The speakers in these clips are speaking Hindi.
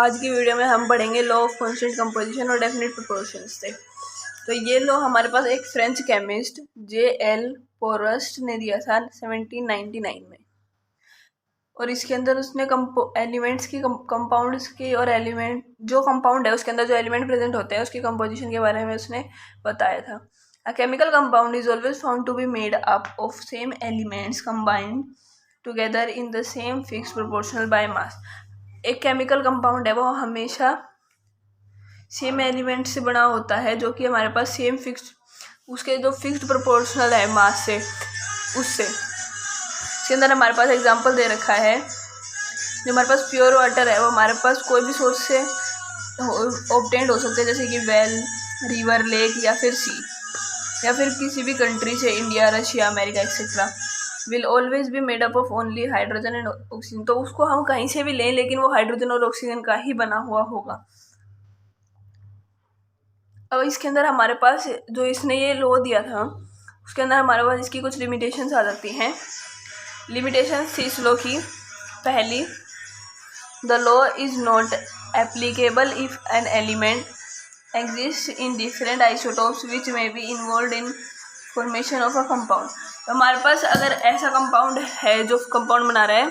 आज की वीडियो में हम पढ़ेंगे लॉ ऑफ कांस्टेंट कंपोजिशन और डेफिनेट प्रोपोर्शंस से। तो ये लॉ हमारे पास एक फ्रेंच केमिस्ट J.L. पोरस्ट ने दिया था 1799 में, और इसके अंदर उसने एलिमेंट्स की कंपाउंड्स की और एलिमेंट जो कंपाउंड है उसके अंदर जो एलिमेंट प्रेजेंट होते हैं उसकी कंपोजिशन के बारे में उसने बताया था। A chemical compound is always found to be made up of same elements combined together in the same fix proportional by mass. एक केमिकल कंपाउंड है वो हमेशा सेम एलिमेंट से बना होता है जो कि हमारे पास सेम फिक्स्ड उसके जो फिक्स्ड प्रोपोर्शनल है मास से उससे। इसके अंदर हमारे पास एग्जांपल दे रखा है, जो हमारे पास प्योर वाटर है वो हमारे पास कोई भी सोर्स से ऑब्टेन्ड हो सकते हैं, जैसे कि वेल, रिवर, लेक या फिर सी, या फिर किसी भी कंट्री से, India, Russia, America etcetera, will always be made up of only hydrogen and oxygen. तो उसको हम कहीं से भी लें लेकिन वो हाइड्रोजन और ऑक्सीजन का ही बना हुआ होगा। अब इसके अंदर हमारे पास जो इसने ये लॉ दिया था उसके अंदर हमारे पास इसकी कुछ लिमिटेशंस आ जाती हैं। लिमिटेशंस थी इस लॉ की पहली, the law is not applicable if an element exist in different isotopes which may be involve in formation of a compound. तो हमारे पास अगर ऐसा कंपाउंड है जो कंपाउंड बना रहा है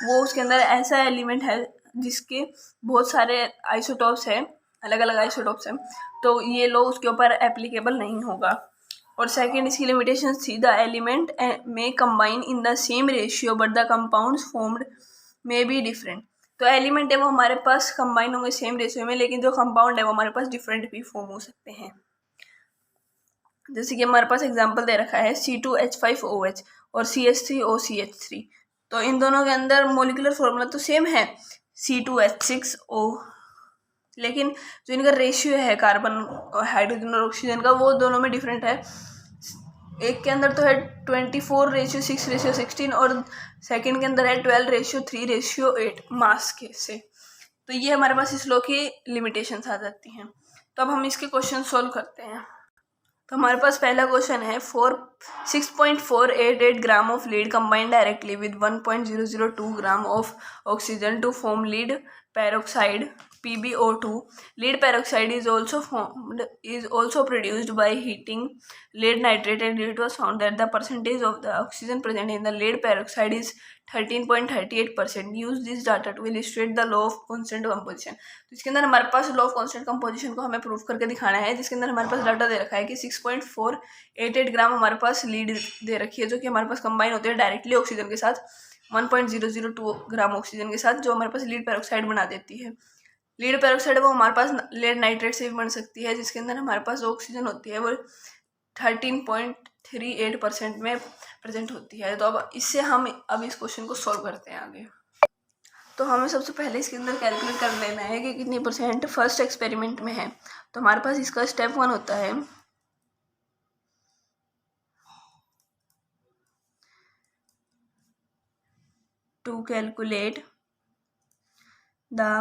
वो उसके अंदर ऐसा एलिमेंट है जिसके बहुत सारे आइसोटोप्स हैं, अलग अलग आइसोटोप्स हैं, तो ये लॉ उसके ऊपर एप्लीकेबल नहीं होगा। और सेकंड इसकी लिमिटेशन थी, द एलिमेंट में combine in the same ratio but the compounds formed may be different. तो एलिमेंट है वो हमारे पास कंबाइन होंगे सेम रेशियो में, लेकिन जो कंपाउंड है वो हमारे पास डिफरेंट भी फॉर्म हो सकते हैं। जैसे कि हमारे पास एग्जांपल दे रखा है C2H5OH और CH3OCH3। तो इन दोनों के अंदर मोलिकुलर फॉर्मूला तो सेम है C2H6O, लेकिन जो इनका रेशियो है कार्बन, हाइड्रोजन और ऑक्सीजन का, वो दोनों में डिफरेंट है। एक के अंदर तो है 24:6:16 और सेकंड के अंदर है 12:3:8 मास के से। तो ये हमारे पास इस लॉ की लिमिटेशंस आ जाती हैं। तो अब हम इसके क्वेश्चन सोल्व करते हैं। तो हमारे पास पहला क्वेश्चन है 6.488 gram of lead combined directly with 1.002 gram of oxygen to form lead peroxide PbO2. Lead peroxide is also produced by heating lead nitrate, and it was found that the percentage of the oxygen present in the lead peroxide is 13.38%. Use this data to illustrate the law of constant composition. तो इसके अंदर हमारे पास लॉ ऑफ कांस्टेंट कंपोजिशन को हमें प्रूफ करके दिखाना है, जिसके अंदर हमारे पास डाटा दे रखा है कि 6.488 ग्राम हमारे पास लीड दे रखी है जो कि हमारे पास कंबाइन होते हैं डायरेक्टली ऑक्सीजन के साथ 1.002 ग्राम ऑक्सीजन के साथ, जो हमारे पास लीड पेरोक्साइड बना देती है। लीड पेरोक्साइड वो हमारे पास लेड नाइट्रेट से भी बन सकती है, जिसके अंदर हमारे पास जो ऑक्सीजन होती है वो 13.38% में प्रेजेंट होती है। तो अब इससे हम अब इस क्वेश्चन को सॉल्व करते हैं आगे। तो हमें सबसे पहले इसके अंदर कैलकुलेट कर लेना है कि कितनी परसेंट फर्स्ट एक्सपेरिमेंट में है। तो हमारे पास इसका स्टेप 1 होता है to calculate the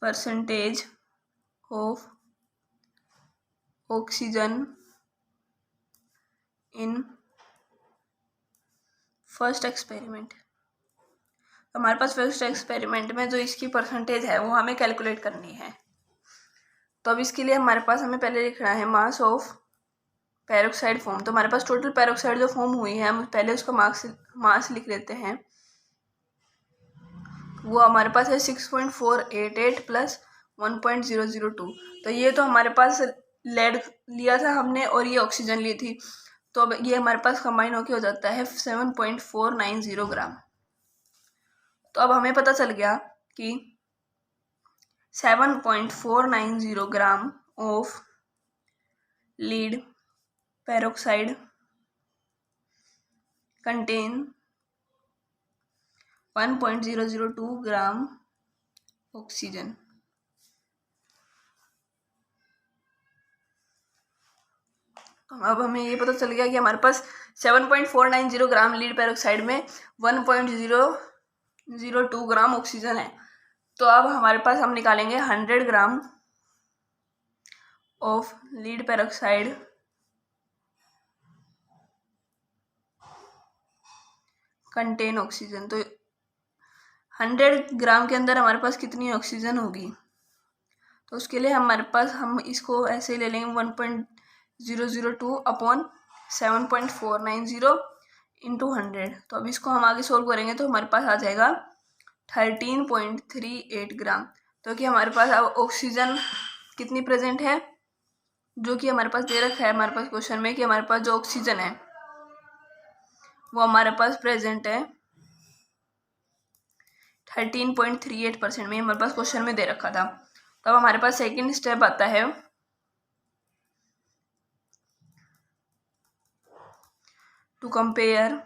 percentage of oxygen in first experiment. तो हमारे पास फर्स्ट एक्सपेरिमेंट में जो इसकी परसेंटेज है वो हमें कैलकुलेट करनी है। तो अब इसके लिए हमारे पास हमें पहले लिखना है मास ऑफ पेरोक्साइड फॉर्म। तो हमारे पास टोटल पेरोक्साइड जो फॉर्म हुई है हम पहले उसका मास लिख लेते हैं। वो हमारे पास है 6.488 प्लस 1.002। तो ये तो हमारे पास लेड लिया था हमने और ये ऑक्सीजन ली थी, तो अब ये हमारे पास कंबाइन होके हो जाता है 7.490 ग्राम। तो अब हमें पता चल गया कि 7.490 ग्राम of lead peroxide contain 1.002 gram oxygen. अब हमें ये पता चल गया कि हमारे पास 7.490 ग्राम लीड पेरोक्साइड में 1.002 ग्राम ऑक्सीजन है। तो अब हमारे पास हम निकालेंगे 100 gram of lead peroxide contain oxygen. तो 100 ग्राम के अंदर हमारे पास कितनी ऑक्सीजन होगी। तो उसके लिए हम इसको ऐसे ले लेंगे 1.002 अपॉन 7.490 इंटू 100। तो अब इसको हम आगे सोल्व करेंगे तो हमारे पास आ जाएगा 13.38 ग्राम। तो कि हमारे पास अब ऑक्सीजन कितनी प्रेजेंट है, जो कि हमारे पास दे रखा है हमारे पास क्वेश्चन में कि हमारे पास जो ऑक्सीजन है वो हमारे पास प्रेजेंट है 13.38% में, हमारे पास क्वेश्चन में दे रखा था। तो अब हमारे पास सेकंड स्टेप आता है to compare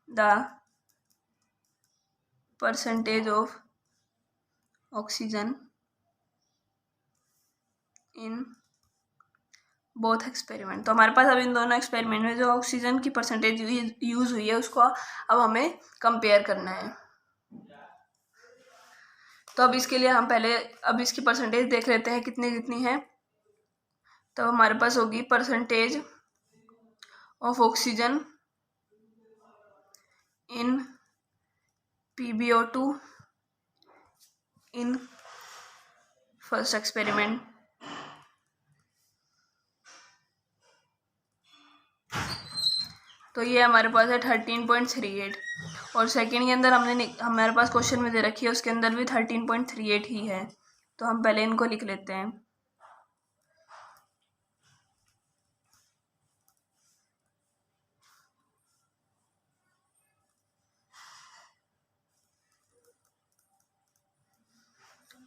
the percentage of oxygen in both experiment. तो हमारे पास अब इन दोनों एक्सपेरिमेंट में जो ऑक्सीजन की परसेंटेज यूज हुई है उसको अब हमें कंपेयर करना है। तो अब इसके लिए हम पहले अब इसकी परसेंटेज देख लेते हैं कितनी कितनी है। तो हमारे पास होगी percentage of oxygen in PbO2 in first experiment. तो ये हमारे पास है 13.38 और सेकंड के अंदर हमारे पास क्वेश्चन में दे रखी है उसके अंदर भी 13.38 ही है। तो हम पहले इनको लिख लेते हैं।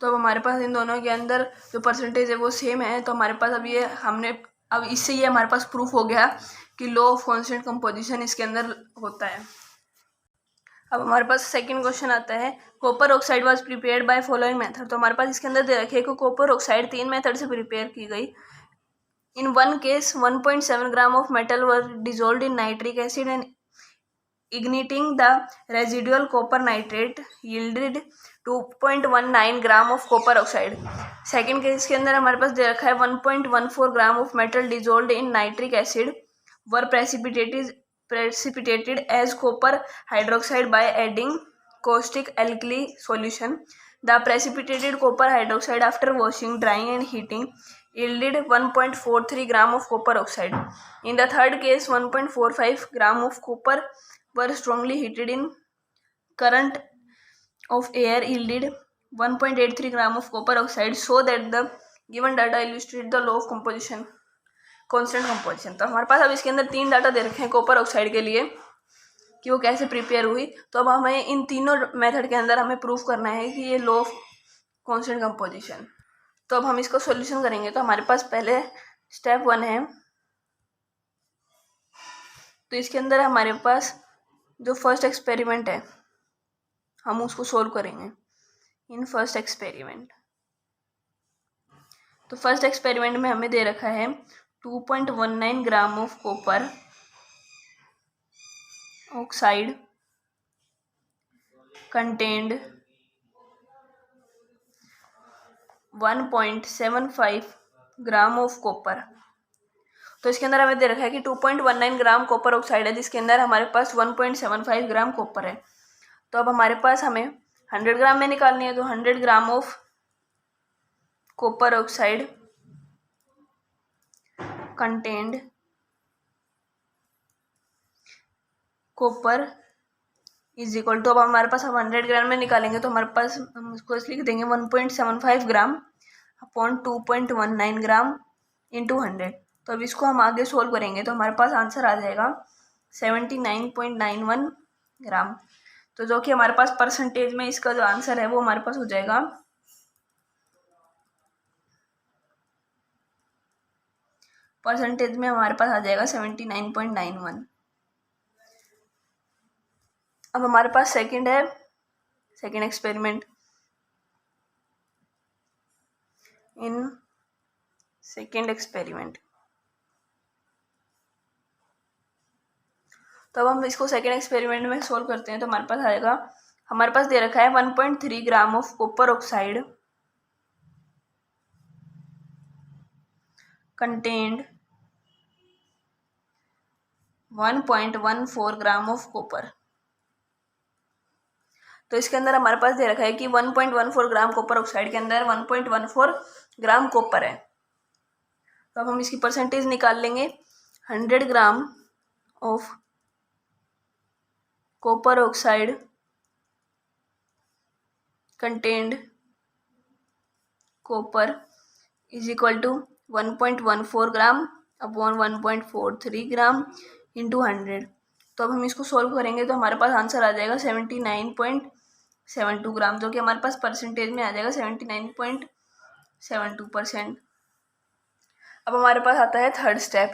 तो अब हमारे पास इन दोनों के अंदर जो परसेंटेज है वो सेम है। तो हमारे पास अब इससे ये हमारे पास प्रूफ हो गया कि लॉ ऑफ कांस्टेंट कंपोजिशन इसके अंदर होता है। अब हमारे पास सेकंड क्वेश्चन आता है copper oxide was prepared by following method. तो हमारे पास इसके अंदर दे रखे कि कॉपर ऑक्साइड 3 मेथड से प्रिपेयर की गई। In one case 1.7 gram of metal were dissolved in nitric acid and igniting the residual copper nitrate yielded 2.19 gram of copper oxide. Second case के अंदर हमारे पास दे रखा है 1.14 gram of metal dissolved in nitric acid were precipitated as copper hydroxide by adding caustic alkali solution. The precipitated copper hydroxide after washing, drying and heating yielded 1.43 gram of copper oxide. In the third case, 1.45 gram of copper were strongly heated in current of air yielded 1.83 gram of copper oxide, so that the given data illustrate the law of composition constant composition. तो हमारे पास अब इसके अंदर 3 डाटा दे रखे हैं कॉपर ऑक्साइड के लिए कि वो कैसे प्रिपेयर हुई। तो अब हमें इन तीनों मेथड के अंदर हमें प्रूफ करना है कि ये लॉ ऑफ कांस्टेंट कंपोजिशन। तो अब हम इसको सॉल्यूशन करेंगे। तो हमारे पास पहले स्टेप 1 है। तो इसके अंदर हमारे पास जो फर्स्ट एक्सपेरिमेंट है हम उसको सोल्व करेंगे इन फर्स्ट एक्सपेरिमेंट। तो फर्स्ट एक्सपेरिमेंट में हमें दे रखा है 2.19 ग्राम of copper oxide contained 1.75 gram of copper. तो इसके अंदर हमें दे रखा है कि 2.19 ग्राम कॉपर ऑक्साइड है जिसके अंदर हमारे पास 1.75 ग्राम कॉपर है। तो अब हमारे पास हमें 100 ग्राम में निकालनी है। तो 100 gram of copper oxide contained copper is equal to, अब हमारे पास हम 100 ग्राम में निकालेंगे तो हमारे पास हम इसको लिख देंगे 1.75 ग्राम अपॉन 2.19 ग्राम इंटू 100। तो अब इसको हम आगे सोल्व करेंगे तो हमारे पास आंसर आ जाएगा 79.91 ग्राम। तो जो कि हमारे पास परसेंटेज में इसका जो आंसर है वो हमारे पास हो जाएगा परसेंटेज में हमारे पास आ जाएगा 79.91। अब हमारे पास सेकंड है, second experiment. In second experiment तो अब हम इसको सेकंड एक्सपेरिमेंट में सोल्व करते हैं। तो हमारे पास दे रखा है 1.3 ग्राम of copper oxide contained 1.14 gram of copper. तो इसके अंदर हमारे पास दे रखा है कि 1.14 ग्राम कॉपर ऑक्साइड के अंदर 1.14 ग्राम कॉपर है। तो अब हम इसकी परसेंटेज निकाल लेंगे। 100 gram of copper oxide contained copper is equal to 1.14 gram upon 1.43 gram into 100। तो अब हम इसको सॉल्व करेंगे तो हमारे पास आंसर आ जाएगा 79.72 ग्राम, जो कि हमारे पास परसेंटेज में आ जाएगा 79.72%। अब हमारे पास आता है थर्ड स्टेप,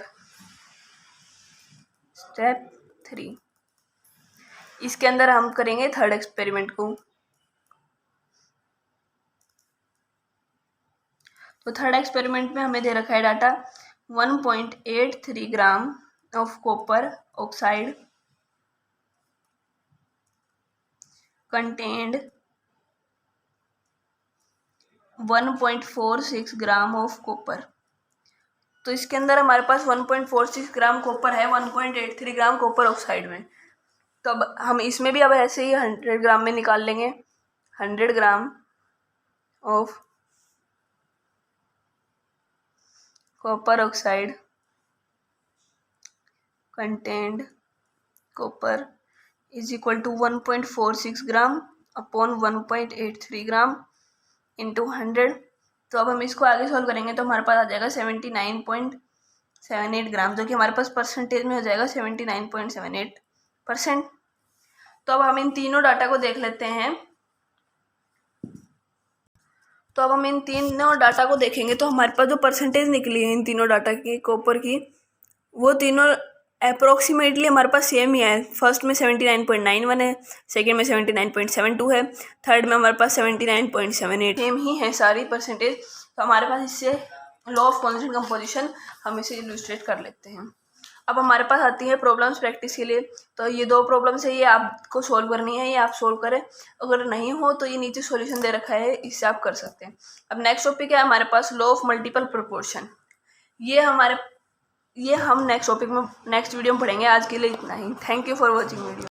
स्टेप 3। इसके अंदर हम करेंगे थर्ड एक्सपेरिमेंट को। तो थर्ड एक्सपेरिमेंट में हमें दे रखा है data 1.83 gram of copper oxide contained 1.46 gram of copper. तो इसके अंदर हमारे पास 1.46 ग्राम कॉपर है 1.83 ग्राम कॉपर ऑक्साइड में। तो अब हम इसमें भी अब ऐसे ही 100 ग्राम में निकाल लेंगे। 100 gram of copper oxide contained copper is equal to 1.46 gram upon 1.83 gram into 100। तो अब हम इसको आगे सॉल्व करेंगे तो हमारे पास आ जाएगा 79.78 ग्राम, जो कि हमारे पास परसेंटेज में हो जाएगा 79.78%। तो अब हम इन तीनों डाटा को देख लेते हैं। तो अब हम इन तीनों डाटा को देखेंगे तो हमारे पास जो परसेंटेज निकली है इन तीनों डाटा की कॉपर की, वो तीनों अप्रोक्सीमेटली हमारे पास सेम ही है। फर्स्ट में 79.91 है, सेकेंड में 79.72 है, थर्ड में हमारे पास 79.78 सेम ही है सारी परसेंटेज। तो हमारे पास इससे लॉ ऑफ कांस्टेंट कंपोजिशन हम इसे इलुस्ट्रेट कर लेते हैं। अब हमारे पास आती है प्रॉब्लम्स प्रैक्टिस के लिए। तो ये 2 प्रॉब्लम्स है, ये आपको सोल्व करनी है, ये आप सोल्व करें। अगर नहीं हो तो ये नीचे सॉल्यूशन दे रखा है, इससे आप कर सकते हैं। अब नेक्स्ट टॉपिक है हमारे पास लॉ ऑफ मल्टीपल प्रोपोर्शन। ये हम नेक्स्ट टॉपिक में नेक्स्ट वीडियो में पढ़ेंगे। आज के लिए इतना ही। Thank you for watching video.